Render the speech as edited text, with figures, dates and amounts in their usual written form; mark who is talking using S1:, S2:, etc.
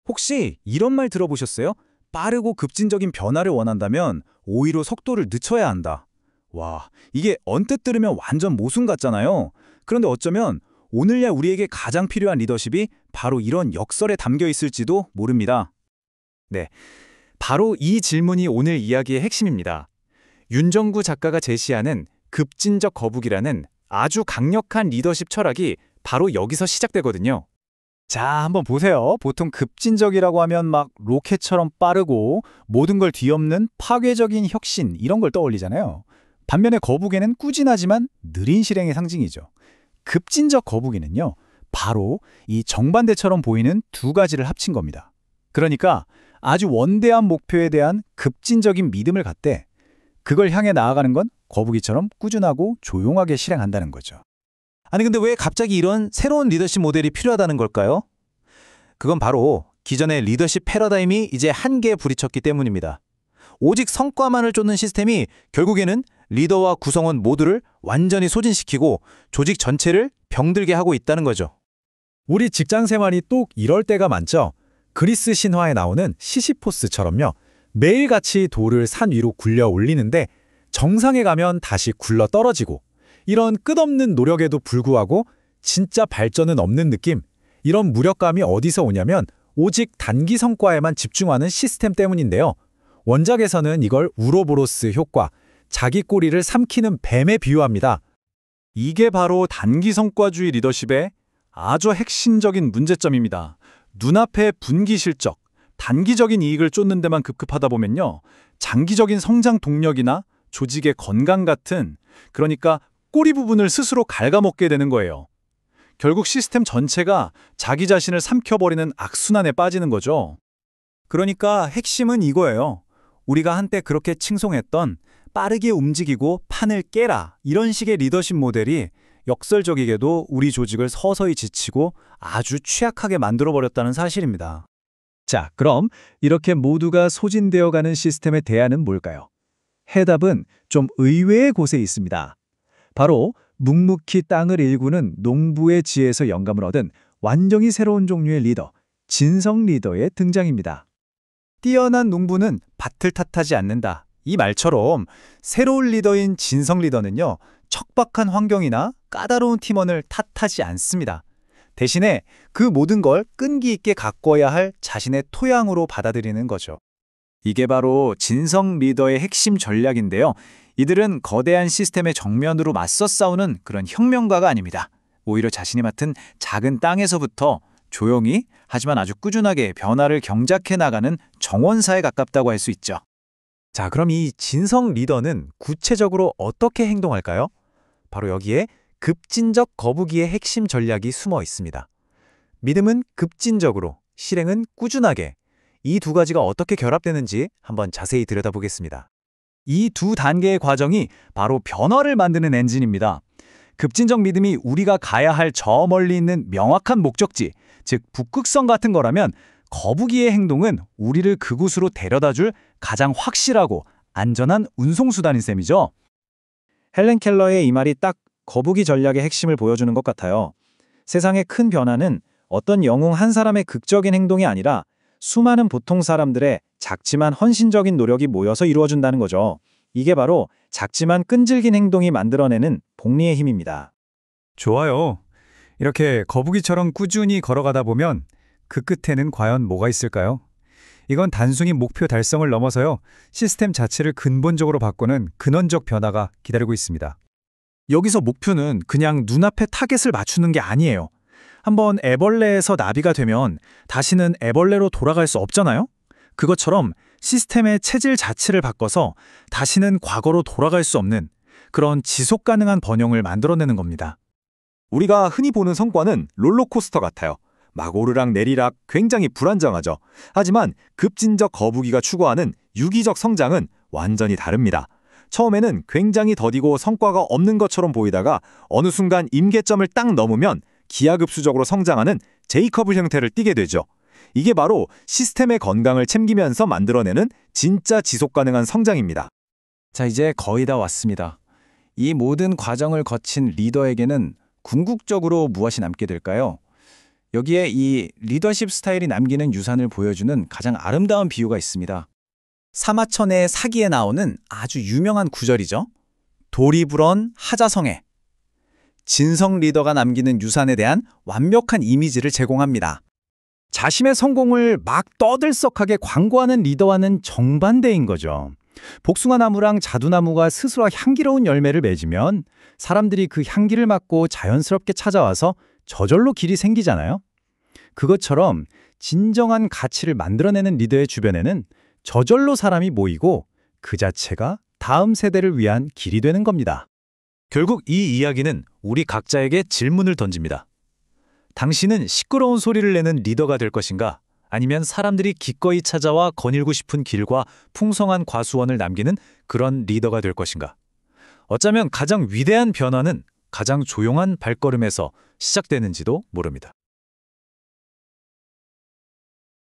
S1: 혹시 이런 말 들어보셨어요? 빠르고 급진적인 변화를 원한다면 오히려 속도를 늦춰야 한다. 와, 이게 언뜻 들으면 완전 모순 같잖아요. 그런데 어쩌면 오늘날 우리에게 가장 필요한 리더십이 바로 이런 역설에 담겨 있을지도 모릅니다.
S2: 네, 바로 이 질문이 오늘 이야기의 핵심입니다. 윤정구 작가가 제시하는 급진적 거북이라는 아주 강력한 리더십 철학이 바로 여기서 시작되거든요.
S3: 자, 한번 보세요. 보통 급진적이라고 하면 막 로켓처럼 빠르고 모든 걸 뒤엎는 파괴적인 혁신 이런 걸 떠올리잖아요. 반면에 거북이는 꾸준하지만 느린 실행의 상징이죠. 급진적 거북이는요, 바로 이 정반대처럼 보이는 두 가지를 합친 겁니다. 그러니까 아주 원대한 목표에 대한 급진적인 믿음을 갖되 그걸 향해 나아가는 건 거북이처럼 꾸준하고 조용하게 실행한다는 거죠.
S4: 아니 근데 왜 갑자기 이런 새로운 리더십 모델이 필요하다는 걸까요? 그건 바로 기존의 리더십 패러다임이 이제 한계에 부딪혔기 때문입니다. 오직 성과만을 쫓는 시스템이 결국에는 리더와 구성원 모두를 완전히 소진시키고 조직 전체를 병들게 하고 있다는 거죠.
S3: 우리 직장 생활이 또 이럴 때가 많죠. 그리스 신화에 나오는 시시포스처럼요. 매일같이 돌을 산 위로 굴려 올리는데 정상에 가면 다시 굴러 떨어지고 이런 끝없는 노력에도 불구하고 진짜 발전은 없는 느낌, 이런 무력감이 어디서 오냐면 오직 단기 성과에만 집중하는 시스템 때문인데요. 원작에서는 이걸 우로보로스 효과, 자기 꼬리를 삼키는 뱀에 비유합니다.
S2: 이게 바로 단기 성과주의 리더십의 아주 핵심적인 문제점입니다. 눈앞의 분기 실적, 단기적인 이익을 쫓는 데만 급급하다 보면요, 장기적인 성장 동력이나 조직의 건강 같은, 그러니까 꼬리 부분을 스스로 갉아먹게 되는 거예요. 결국 시스템 전체가 자기 자신을 삼켜버리는 악순환에 빠지는 거죠.
S1: 그러니까 핵심은 이거예요. 우리가 한때 그렇게 칭송했던 빠르게 움직이고 판을 깨라, 이런 식의 리더십 모델이 역설적이게도 우리 조직을 서서히 지치고 아주 취약하게 만들어버렸다는 사실입니다.
S3: 자, 그럼 이렇게 모두가 소진되어가는 시스템의 대안은 뭘까요? 해답은 좀 의외의 곳에 있습니다. 바로 묵묵히 땅을 일구는 농부의 지혜에서 영감을 얻은 완전히 새로운 종류의 리더, 진성 리더의 등장입니다.
S1: 뛰어난 농부는 밭을 탓하지 않는다. 이 말처럼 새로운 리더인 진성 리더는요, 척박한 환경이나 까다로운 팀원을 탓하지 않습니다. 대신에 그 모든 걸 끈기 있게 가꿔야 할 자신의 토양으로 받아들이는 거죠. 이게 바로 진성 리더의 핵심 전략인데요. 이들은 거대한 시스템의 정면으로 맞서 싸우는 그런 혁명가가 아닙니다. 오히려 자신이 맡은 작은 땅에서부터 조용히 하지만 아주 꾸준하게 변화를 경작해 나가는 정원사에 가깝다고 할 수 있죠.
S4: 자, 그럼 이 진성 리더는 구체적으로 어떻게 행동할까요? 바로 여기에 급진적 거북이의 핵심 전략이 숨어 있습니다. 믿음은 급진적으로, 실행은 꾸준하게, 이 두 가지가 어떻게 결합되는지 한번 자세히 들여다보겠습니다.
S1: 이 두 단계의 과정이 바로 변화를 만드는 엔진입니다. 급진적 믿음이 우리가 가야 할 저 멀리 있는 명확한 목적지, 즉 북극성 같은 거라면 거북이의 행동은 우리를 그곳으로 데려다줄 가장 확실하고 안전한 운송수단인 셈이죠. 헬렌 켈러의 이 말이 딱 거북이 전략의 핵심을 보여주는 것 같아요. 세상의 큰 변화는 어떤 영웅 한 사람의 극적인 행동이 아니라 수많은 보통 사람들의 작지만 헌신적인 노력이 모여서 이루어진다는 거죠. 이게 바로 작지만 끈질긴 행동이 만들어내는 복리의 힘입니다.
S3: 좋아요. 이렇게 거북이처럼 꾸준히 걸어가다 보면 그 끝에는 과연 뭐가 있을까요? 이건 단순히 목표 달성을 넘어서요, 시스템 자체를 근본적으로 바꾸는 근원적 변화가 기다리고 있습니다.
S1: 여기서 목표는 그냥 눈앞에 타겟을 맞추는 게 아니에요. 한번 애벌레에서 나비가 되면 다시는 애벌레로 돌아갈 수 없잖아요? 그것처럼 시스템의 체질 자체를 바꿔서 다시는 과거로 돌아갈 수 없는 그런 지속 가능한 번영을 만들어내는 겁니다.
S2: 우리가 흔히 보는 성과는 롤러코스터 같아요. 막 오르락 내리락 굉장히 불안정하죠. 하지만 급진적 거북이가 추구하는 유기적 성장은 완전히 다릅니다. 처음에는 굉장히 더디고 성과가 없는 것처럼 보이다가 어느 순간 임계점을 딱 넘으면 기하급수적으로 성장하는 제이커브 형태를 띠게 되죠. 이게 바로 시스템의 건강을 챙기면서 만들어내는 진짜 지속 가능한 성장입니다.
S1: 자, 이제 거의 다 왔습니다. 이 모든 과정을 거친 리더에게는 궁극적으로 무엇이 남게 될까요?
S3: 여기에 이 리더십 스타일이 남기는 유산을 보여주는 가장 아름다운 비유가 있습니다. 사마천의 사기에 나오는 아주 유명한 구절이죠. 돌이 불언 하자성에. 진성 리더가 남기는 유산에 대한 완벽한 이미지를 제공합니다. 자신의 성공을 막 떠들썩하게 광고하는 리더와는 정반대인 거죠. 복숭아나무랑 자두나무가 스스로 향기로운 열매를 맺으면 사람들이 그 향기를 맡고 자연스럽게 찾아와서 저절로 길이 생기잖아요. 그것처럼 진정한 가치를 만들어내는 리더의 주변에는 저절로 사람이 모이고 그 자체가 다음 세대를 위한 길이 되는 겁니다.
S1: 결국 이 이야기는 우리 각자에게 질문을 던집니다. 당신은 시끄러운 소리를 내는 리더가 될 것인가? 아니면 사람들이 기꺼이 찾아와 거닐고 싶은 길과 풍성한 과수원을 남기는 그런 리더가 될 것인가? 어쩌면 가장 위대한 변화는 가장 조용한 발걸음에서 시작되는지도 모릅니다.